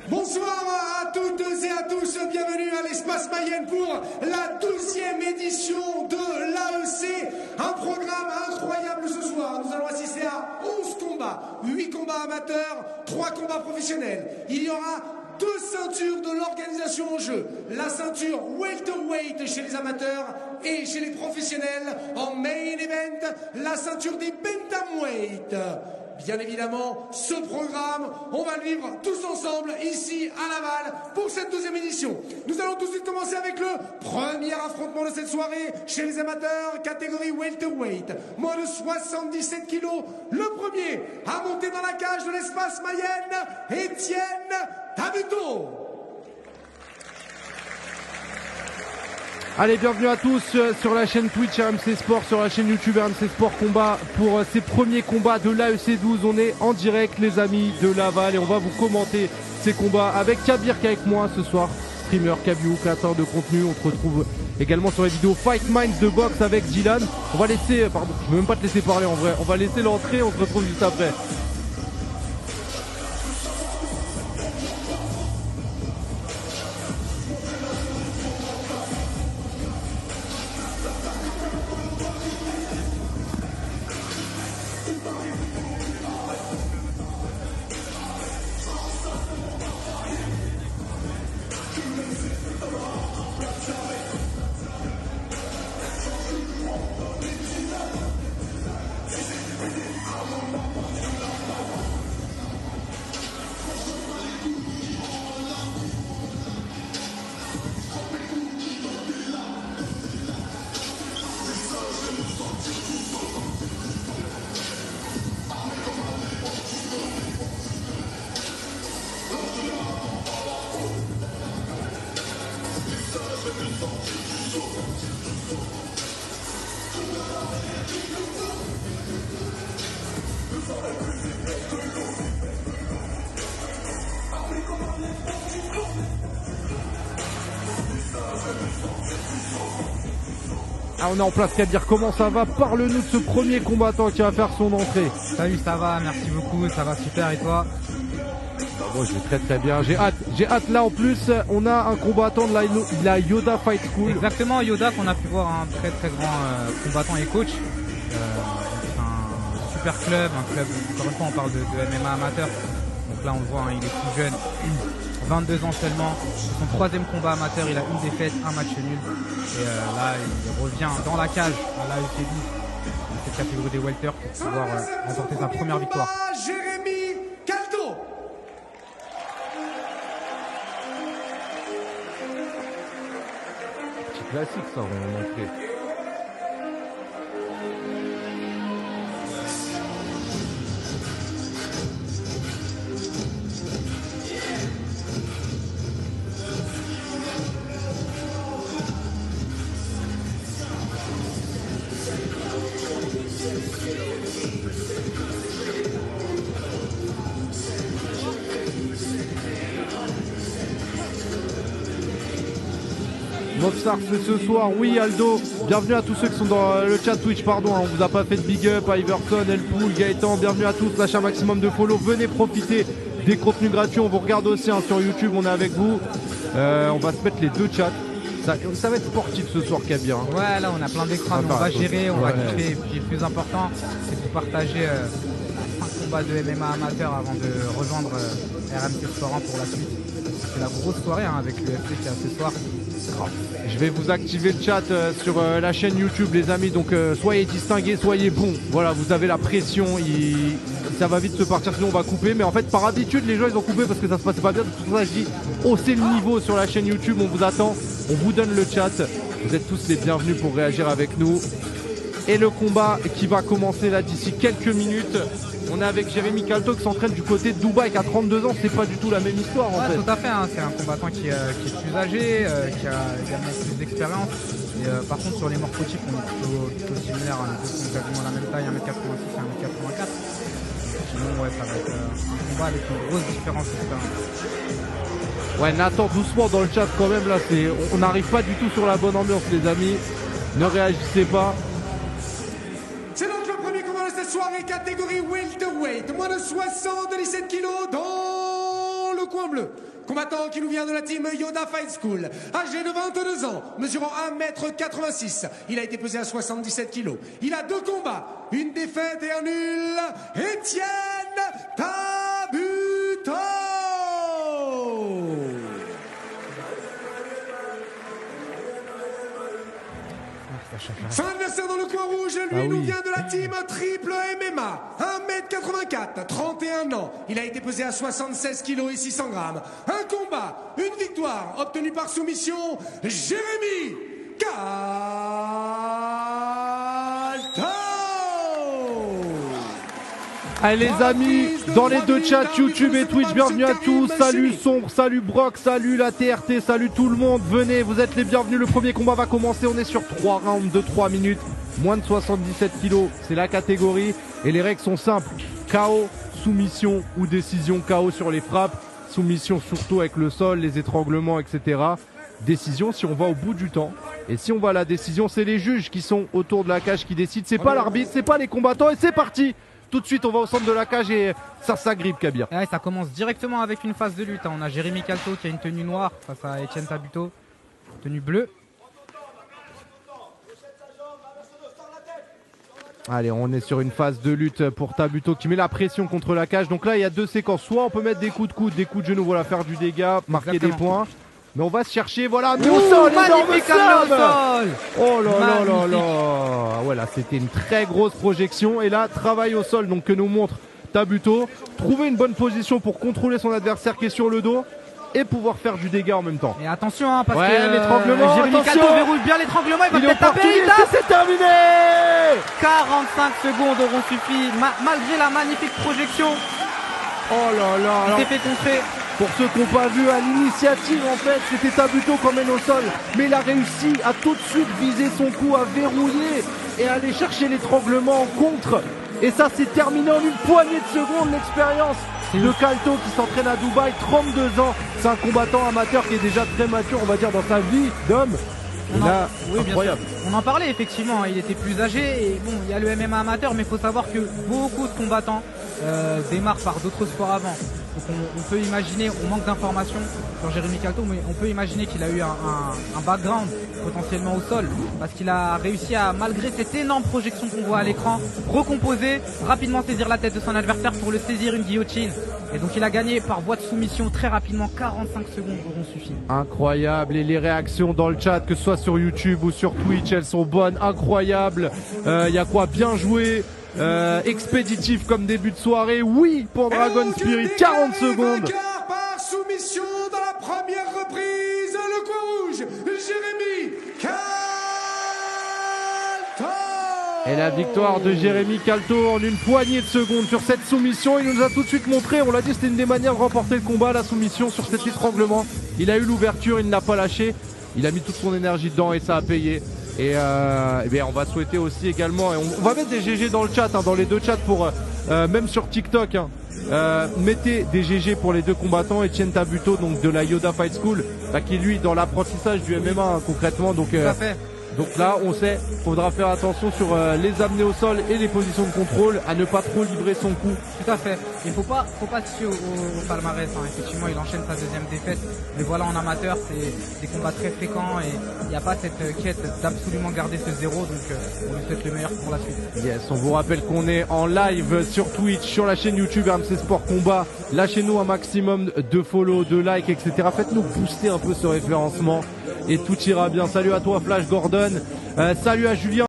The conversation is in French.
Bonsoir à toutes et à tous, bienvenue à l'Espace Mayenne pour la 12e édition de l'AEC. Un programme incroyable ce soir. Nous allons assister à 11 combats, 8 combats amateurs, 3 combats professionnels. Il y aura 2 ceintures de l'organisation en jeu. La ceinture welterweight chez les amateurs et chez les professionnels. En main event, la ceinture des bantamweight. Bien évidemment, ce programme, on va le vivre tous ensemble ici à Laval pour cette 12e édition. Nous allons tout de suite commencer avec le premier affrontement de cette soirée chez les amateurs, catégorie welterweight, moins de 77 kilos. Le premier à monter dans la cage de l'Espace Mayenne, Étienne Tabuteau. Allez, bienvenue à tous sur la chaîne Twitch RMC Sport, sur la chaîne YouTube RMC Sport Combat pour ces premiers combats de l'AEC 12. On est en direct les amis de Laval et on va vous commenter ces combats avec Kabir qui est avec moi ce soir, streamer Kabiou, créateur de contenu. On se retrouve également sur les vidéos Fight Minds de boxe avec Dylan. On va laisser, pardon, je ne veux même pas te laisser parler en vrai, on va laisser l'entrée, on se retrouve juste après. Ah, on est en place Kabir, comment ça va? Parle-nous de ce premier combattant qui va faire son entrée. Salut, ça va, merci beaucoup, ça va super et toi? Moi je vais très bien, j'ai hâte là en plus, on a un combattant de la Yoda Fight School. Exactement, Yoda qu'on a pu voir, un très très grand combattant et coach. C'est un super club, encore une fois on parle de MMA amateur. Donc là on le voit, hein, il est tout jeune, 22 ans seulement, son 3e combat amateur, il a une défaite, un match nul. Et là il revient dans la cage à l'AEC 12, cette catégorie des welter pour pouvoir remporter sa première victoire. Jérémy Calto. Petit classique ça, on en fait. Mofsar c'est ce soir, oui Aldo, bienvenue à tous ceux qui sont dans le chat Twitch, pardon, on vous a pas fait de big up, Iverson, Elpoul, Gaëtan, bienvenue à tous, lâchez un maximum de follow, venez profiter des contenus gratuits, on vous regarde aussi hein, sur YouTube, on est avec vous, on va se mettre les 2 chats, ça va être sportif ce soir Kabir. Hein. Ouais là on a plein d'écrans, on va gérer, on va kiffer, et puis le plus important c'est de partager 5 combats de MMA amateur avant de rejoindre RMC Sport pour la suite. C'est la grosse soirée hein, avec l'UFC qui est ce soir. Je vais vous activer le chat sur la chaîne YouTube les amis, donc soyez distingués, soyez bons. Voilà, vous avez la pression, ça va vite se partir sinon on va couper. Mais en fait par habitude les gens ils ont coupé parce que ça se passait pas bien. C'est pour ça que je dis haussez le niveau sur la chaîne YouTube, on vous attend, on vous donne le chat. Vous êtes tous les bienvenus pour réagir avec nous. Et le combat qui va commencer là d'ici quelques minutes. On est avec Jérémy Calto qui s'entraîne du côté de Dubaï qui a 32 ans, c'est pas du tout la même histoire en fait. Tout à fait, hein. C'est un combattant qui est plus âgé, qui a également plus d'expérience. Par contre sur les morphotypes on est plutôt similaires, hein. Les deux sont quasiment la même taille, 1m86 et 1m84. Sinon ouais ça va être un combat avec une grosse différence d'expérience. Ouais Nathan doucement dans le chat quand même là, on n'arrive pas du tout sur la bonne ambiance les amis. Ne réagissez pas. C'est donc le premier combat de cette soirée, catégorie welterweight, moins de 77 kilos dans le coin bleu. Combattant qui nous vient de la team Yoda Fight School, âgé de 22 ans, mesurant 1m86. Il a été pesé à 77 kg. Il a 2 combats, une défaite et un nul. Étienne Tabuteau. Son adversaire dans le coin rouge, lui, nous vient de la team Triple MMA. 1m84, 31 ans. Il a été pesé à 76 kg et 600 grammes. Un combat, une victoire, obtenue par soumission, Jérémy Calto. Allez les amis, dans les deux chats YouTube et Twitch, bienvenue à tous. Salut Sombre, salut Brock, salut la TRT, salut tout le monde. Venez, vous êtes les bienvenus. Le premier combat va commencer. On est sur 3 rounds de 3 minutes. Moins de 77 kilos, c'est la catégorie. Et les règles sont simples. KO, soumission ou décision. KO sur les frappes. Soumission surtout avec le sol, les étranglements, etc. Décision si on va au bout du temps. Et si on va à la décision, c'est les juges qui sont autour de la cage qui décident. C'est pas l'arbitre, c'est pas les combattants. Et c'est parti. Tout de suite, on va au centre de la cage et ça s'agrippe, Kabir. Ouais, ça commence directement avec une phase de lutte. On a Jérémy Calto qui a une tenue noire face à Étienne Tabuteau, tenue bleue. Allez, on est sur une phase de lutte pour Tabuteau qui met la pression contre la cage. Donc là, il y a 2 séquences. Soit on peut mettre des coups de coude, des coups de genou, voilà, faire du dégât, marquer des points. Mais on va se chercher, voilà, mais au sol, magnifique au sol. Oh là là là là. Ouais, là, c'était une très grosse projection. Et là, travail au sol, donc que nous montre Tabuteau. Trouver une bonne position pour contrôler son adversaire qui est sur le dos et pouvoir faire du dégât en même temps. Et attention, hein, parce que l'étranglement, Jérémy Calto verrouille bien l'étranglement. Il va peut-être taper. C'est terminé. 45 secondes auront suffi, malgré la magnifique projection. Oh là là. Il s'est fait contrer. Pour ceux qui n'ont pas vu, à l'initiative, en fait, c'était Tabuteau qu'on mène au sol. Mais il a réussi à tout de suite viser son coup, à verrouiller et à aller chercher l'étranglement en contre. Et ça, c'est terminé en une poignée de secondes. L'expérience de Calto qui s'entraîne à Dubaï, 32 ans. C'est un combattant amateur qui est déjà très mature, on va dire, dans sa vie d'homme. Oui, incroyable. On en parlait effectivement, il était plus âgé et bon, il y a le MMA amateur, mais il faut savoir que beaucoup de combattants démarrent par d'autres sports avant. Donc on peut imaginer, on manque d'informations sur Jérémy Calto, mais on peut imaginer qu'il a eu un background potentiellement au sol, parce qu'il a réussi à, malgré cette énorme projection qu'on voit à l'écran, recomposer, rapidement saisir la tête de son adversaire pour le saisir une guillotine. Et donc il a gagné par voie de soumission très rapidement, 45 secondes auront suffi. Incroyable, et les réactions dans le chat, que ce soit sur YouTube ou sur Twitch, elles sont bonnes, incroyables. Il y a quoi, bien joué, expéditif comme début de soirée, oui pour Dragon Spirit, 40 secondes. Par soumission dans la première reprise, le coin rouge, Jérémy Calto. Et la victoire de Jérémy Calto en une poignée de secondes sur cette soumission. Il nous a tout de suite montré, on l'a dit, c'était une des manières de remporter le combat, la soumission sur cet étranglement. Il a eu l'ouverture, il n'a pas lâché. Il a mis toute son énergie dedans et ça a payé. Et bien on va souhaiter aussi également, et on va mettre des GG dans le chat, hein, dans les deux chats, pour même sur TikTok, hein, mettez des GG pour les deux combattants. Étienne Tabuteau, donc de la Yoda Fight School, qui lui dans l'apprentissage du MMA, hein, concrètement. Donc donc là, on sait, faudra faire attention sur les amener au sol et les positions de contrôle, à ne pas trop livrer son coup. Tout à fait. Il faut pas se fier au palmarès. Hein. Effectivement, il enchaîne sa deuxième défaite. Mais voilà, en amateur, c'est des combats très fréquents et il n'y a pas cette quête d'absolument garder ce zéro. Donc, on lui souhaite le meilleur pour la suite. Yes, on vous rappelle qu'on est en live sur Twitch, sur la chaîne YouTube RMC Sport Combat. Lâchez-nous un maximum de follow, de likes, etc. Faites-nous booster un peu ce référencement et tout ira bien. Salut à toi, Flash Gordon. Salut à Julien.